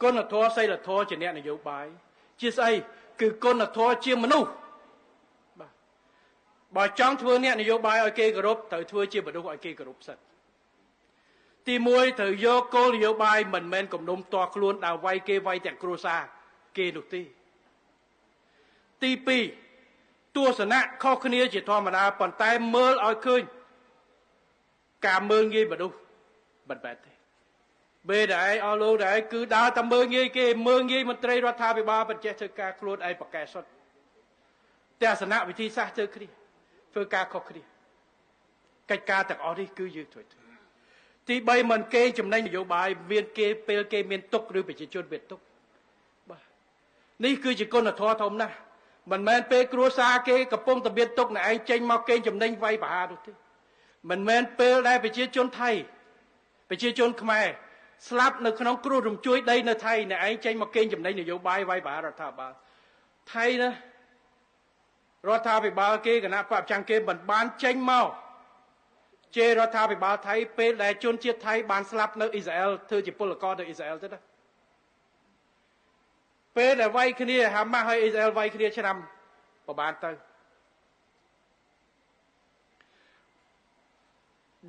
គុណធម៌សីលធម៌ជាអ្នកនយោបាយជាស្អីគឺគុណធម៌ជាមនុស្សបាទបើចង់ធ្វើអ្នកនយោបាយឲ្យគេគោរពត្រូវធ្វើជាមនុស្សឲ្យគេគោរពសិនទី1ត្រូវយកគោលនយោបាយមិនមែនគំនុំតខ្លួនដល់វាយគេវាយទាំងគ្រួសារគេនោះទេទី2ទស្សនៈខុសគ្នាជាធម្មតាប៉ុន្តែមើលឲ្យឃើញការមើលងាយមនុស្សមិនបែបទេពេលដែលអស់លោកដែលគឺដើរតែមើលងាយគេមើលងាយមន្ត្រីរដ្ឋាភិបាលបញ្ជាធ្វើការខ្លួនឯងប្រកែសុទ្ធទស្សនៈវិធីសាស្ត្រធ្វើការខុសគ្នាកិច្ចការទាំងអស់នេះគឺយើងធ្វើទី3មិនគេចំណេញនយោបាយមានគេពេលគេមានទុកឬប្រជាជនមានទុកបាទនេះគឺជាគុណធម៌ធំណាស់មិនមែនពេលគ្រួសារគេកំពុងតែមានទុកណែឯងចេញមកគេចំណេញវាយប្រហារនោះទេមិនមែនពេលដែលប្រជាជនថៃប្រជាជនខ្មែរស្លាប់នៅក្នុងគ្រោះរំជួយដីនៅថៃណែឯងចេញមកគេចំណេញនយោបាយវាយប្រហាររដ្ឋាភិបាលថៃណារដ្ឋាភិបាលគេគណៈបព្វជិគេមិនបានចេញមកជេររដ្ឋាភិបាលថៃពេលដែលជនជាតិថៃបានស្លាប់នៅអ៊ីស្រាអែលធ្វើជាពលករនៅអ៊ីស្រាអែលទៅណាពេលដែលវាយគ្នាហាម៉ាស់ហើយអ៊ីស្រាអែលវាយគ្នាឆ្នាំប្រហែលទៅ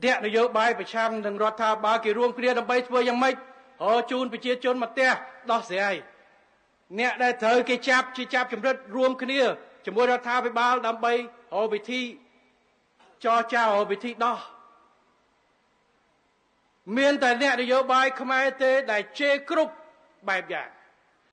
អ្នកនយោបាយប្រឆាំងនឹងរដ្ឋាភិបាលគេរួមគ្នាដើម្បីធ្វើយ៉ាងម៉េចជូនប្រជាជនមកផ្ទះដោះស្រាយអ្នកដែលត្រូវគេចាប់ជាចាប់ចម្រិតរួមគ្នាជាមួយរដ្ឋាភិបាលដើម្បីវិធីចរចាវិធីដោះមានតែអ្នកនយោបាយខ្មែរទេដែលជេរគ្រប់បែបយ៉ាង